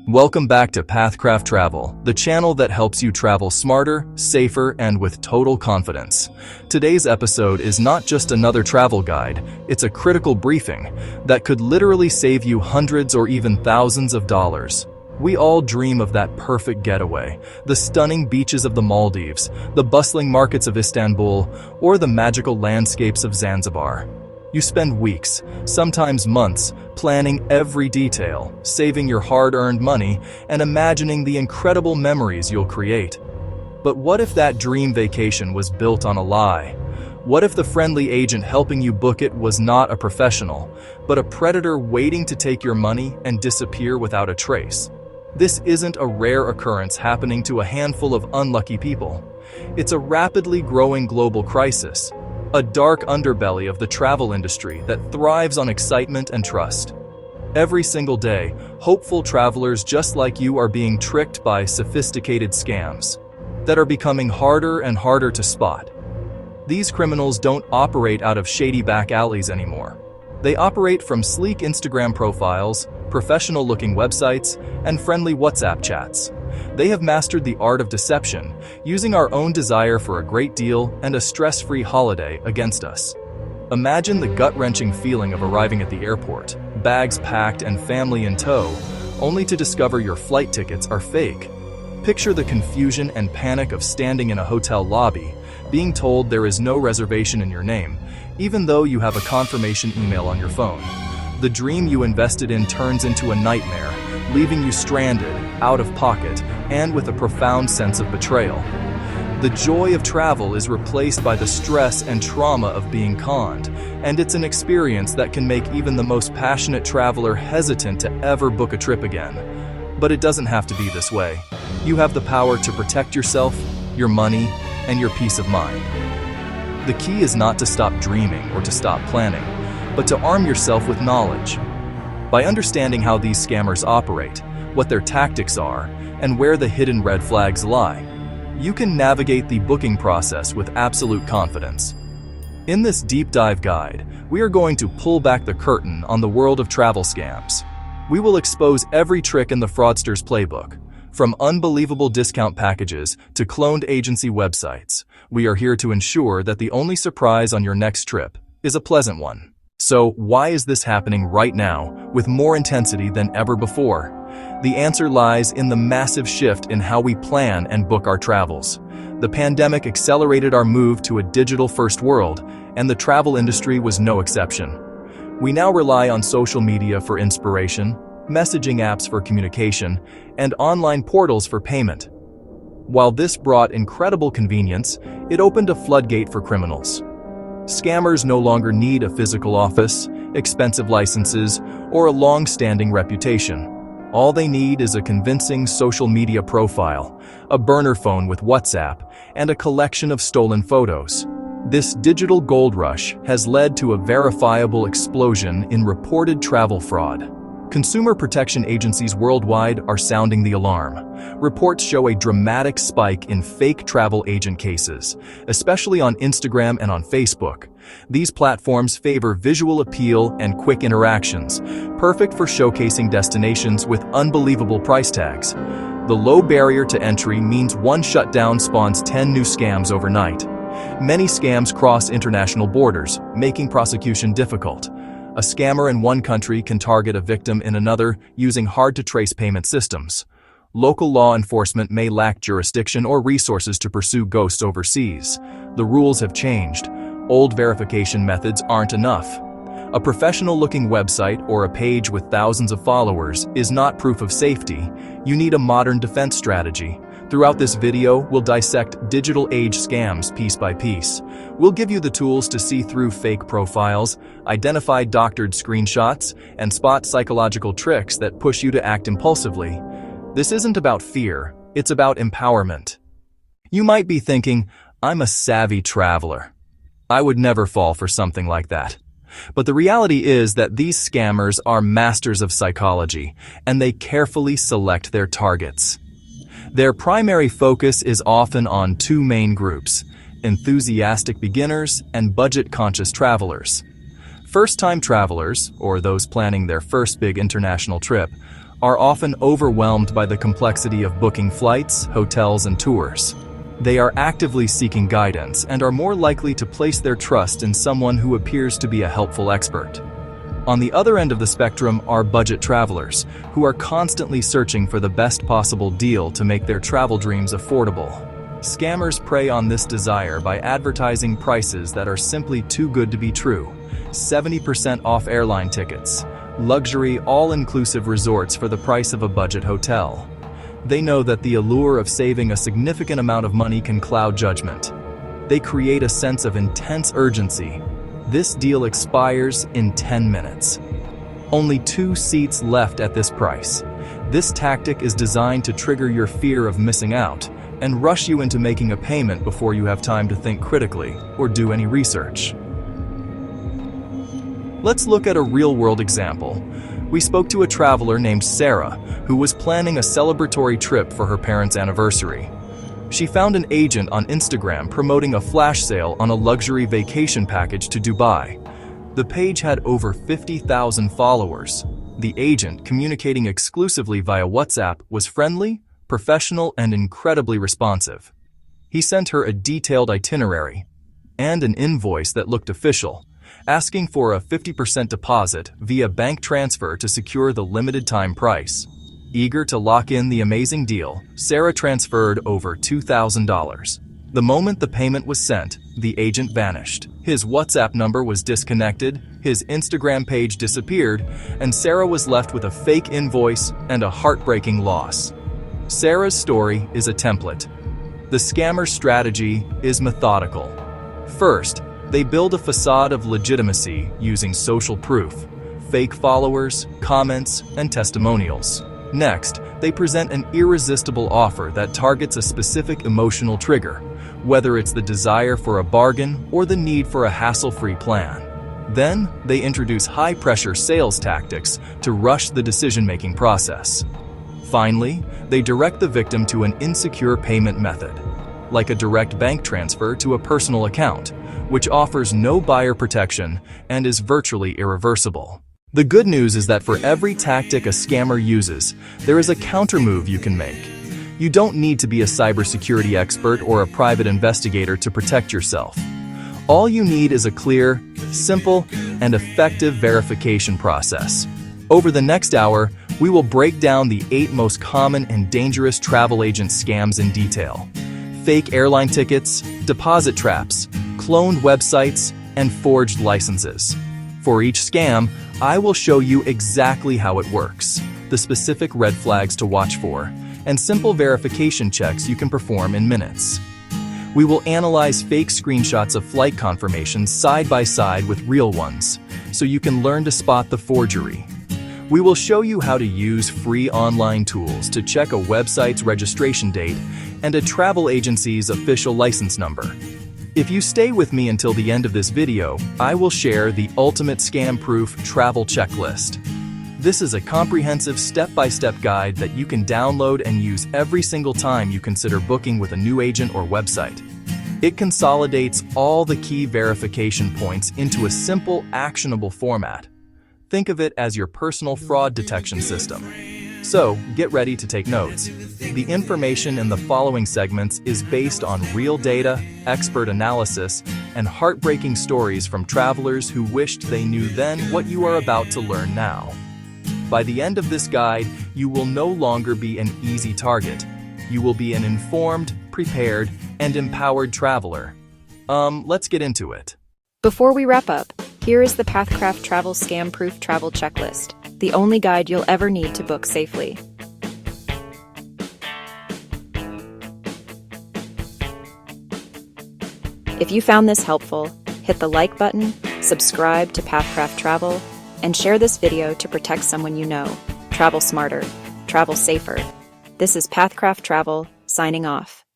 Welcome back to Pathcraft Travel, the channel that helps you travel smarter, safer, and with total confidence. Today's episode is not just another travel guide, it's a critical briefing that could literally save you hundreds or even thousands of dollars. We all dream of that perfect getaway, the stunning beaches of the Maldives, the bustling markets of Istanbul, or the magical landscapes of Zanzibar. You spend weeks, sometimes months, planning every detail, saving your hard-earned money, and imagining the incredible memories you'll create. But what if that dream vacation was built on a lie? What if the friendly agent helping you book it was not a professional, but a predator waiting to take your money and disappear without a trace? This isn't a rare occurrence happening to a handful of unlucky people. It's a rapidly growing global crisis, a dark underbelly of the travel industry that thrives on excitement and trust. Every single day, hopeful travelers just like you are being tricked by sophisticated scams that are becoming harder and harder to spot. These criminals don't operate out of shady back alleys anymore. They operate from sleek Instagram profiles, professional-looking websites, and friendly WhatsApp chats. They have mastered the art of deception, using our own desire for a great deal and a stress-free holiday against us. Imagine the gut-wrenching feeling of arriving at the airport, bags packed and family in tow, only to discover your flight tickets are fake. Picture the confusion and panic of standing in a hotel lobby, being told there is no reservation in your name, even though you have a confirmation email on your phone. The dream you invested in turns into a nightmare, leaving you stranded, out of pocket, and with a profound sense of betrayal. The joy of travel is replaced by the stress and trauma of being conned, and it's an experience that can make even the most passionate traveler hesitant to ever book a trip again. But it doesn't have to be this way. You have the power to protect yourself, your money, and your peace of mind. The key is not to stop dreaming or to stop planning, but to arm yourself with knowledge. By understanding how these scammers operate, what their tactics are, and where the hidden red flags lie, you can navigate the booking process with absolute confidence. In this deep dive guide, we are going to pull back the curtain on the world of travel scams. We will expose every trick in the fraudster's playbook, from unbelievable discount packages to cloned agency websites. We are here to ensure that the only surprise on your next trip is a pleasant one. So why is this happening right now with more intensity than ever before? The answer lies in the massive shift in how we plan and book our travels. The pandemic accelerated our move to a digital-first world, and the travel industry was no exception. We now rely on social media for inspiration, messaging apps for communication, and online portals for payment. While this brought incredible convenience, it opened a floodgate for criminals. Scammers no longer need a physical office, expensive licenses, or a long-standing reputation. All they need is a convincing social media profile, a burner phone with WhatsApp, and a collection of stolen photos. This digital gold rush has led to a verifiable explosion in reported travel fraud. Consumer protection agencies worldwide are sounding the alarm. Reports show a dramatic spike in fake travel agent cases, especially on Instagram and on Facebook. These platforms favor visual appeal and quick interactions, perfect for showcasing destinations with unbelievable price tags. The low barrier to entry means one shutdown spawns 10 new scams overnight. Many scams cross international borders, making prosecution difficult. A scammer in one country can target a victim in another using hard-to-trace payment systems. Local law enforcement may lack jurisdiction or resources to pursue ghosts overseas. The rules have changed. Old verification methods aren't enough. A professional-looking website or a page with thousands of followers is not proof of safety. You need a modern defense strategy. Throughout this video, we'll dissect digital age scams piece by piece. We'll give you the tools to see through fake profiles, identify doctored screenshots, and spot psychological tricks that push you to act impulsively. This isn't about fear, it's about empowerment. You might be thinking, I'm a savvy traveler. I would never fall for something like that. But the reality is that these scammers are masters of psychology, and they carefully select their targets. Their primary focus is often on two main groups: enthusiastic beginners and budget-conscious travelers. First-time travelers, or those planning their first big international trip, are often overwhelmed by the complexity of booking flights, hotels, and tours. They are actively seeking guidance and are more likely to place their trust in someone who appears to be a helpful expert. On the other end of the spectrum are budget travelers, who are constantly searching for the best possible deal to make their travel dreams affordable. Scammers prey on this desire by advertising prices that are simply too good to be true. 70% off airline tickets, luxury all-inclusive resorts for the price of a budget hotel. They know that the allure of saving a significant amount of money can cloud judgment. They create a sense of intense urgency. This deal expires in 10 minutes. Only 2 seats left at this price. This tactic is designed to trigger your fear of missing out and rush you into making a payment before you have time to think critically or do any research. Let's look at a real-world example. We spoke to a traveler named Sarah, who was planning a celebratory trip for her parents' anniversary. She found an agent on Instagram promoting a flash sale on a luxury vacation package to Dubai. The page had over 50,000 followers. The agent, communicating exclusively via WhatsApp, was friendly, professional, and incredibly responsive. He sent her a detailed itinerary and an invoice that looked official, asking for a 50% deposit via bank transfer to secure the limited-time price. Eager to lock in the amazing deal, Sarah transferred over $2,000. The moment the payment was sent, the agent vanished. His WhatsApp number was disconnected, his Instagram page disappeared, and Sarah was left with a fake invoice and a heartbreaking loss. Sarah's story is a template. The scammer's strategy is methodical. First, they build a facade of legitimacy using social proof, fake followers, comments, and testimonials. Next, they present an irresistible offer that targets a specific emotional trigger, whether it's the desire for a bargain or the need for a hassle-free plan. Then, they introduce high-pressure sales tactics to rush the decision-making process. Finally, they direct the victim to an insecure payment method, like a direct bank transfer to a personal account, which offers no buyer protection and is virtually irreversible. The good news is that for every tactic a scammer uses, there is a countermove you can make. You don't need to be a cybersecurity expert or a private investigator to protect yourself. All you need is a clear, simple, and effective verification process. Over the next hour, we will break down the 8 most common and dangerous travel agent scams in detail. Fake airline tickets, deposit traps, cloned websites, and forged licenses. For each scam, I will show you exactly how it works, the specific red flags to watch for, and simple verification checks you can perform in minutes. We will analyze fake screenshots of flight confirmations side by side with real ones, so you can learn to spot the forgery. We will show you how to use free online tools to check a website's registration date and a travel agency's official license number. If you stay with me until the end of this video, I will share the ultimate scam-proof travel checklist. This is a comprehensive step-by-step guide that you can download and use every single time you consider booking with a new agent or website. It consolidates all the key verification points into a simple, actionable format. Think of it as your personal fraud detection system. So, get ready to take notes. The information in the following segments is based on real data, expert analysis, and heartbreaking stories from travelers who wished they knew then what you are about to learn now. By the end of this guide, you will no longer be an easy target. You will be an informed, prepared, and empowered traveler. Let's get into it. Before we wrap up, here is the Pathcraft Travel Scam-Proof Travel Checklist, the only guide you'll ever need to book safely. If you found this helpful, hit the like button, subscribe to Pathcraft Travel, and share this video to protect someone you know. Travel smarter, travel safer. This is Pathcraft Travel, signing off.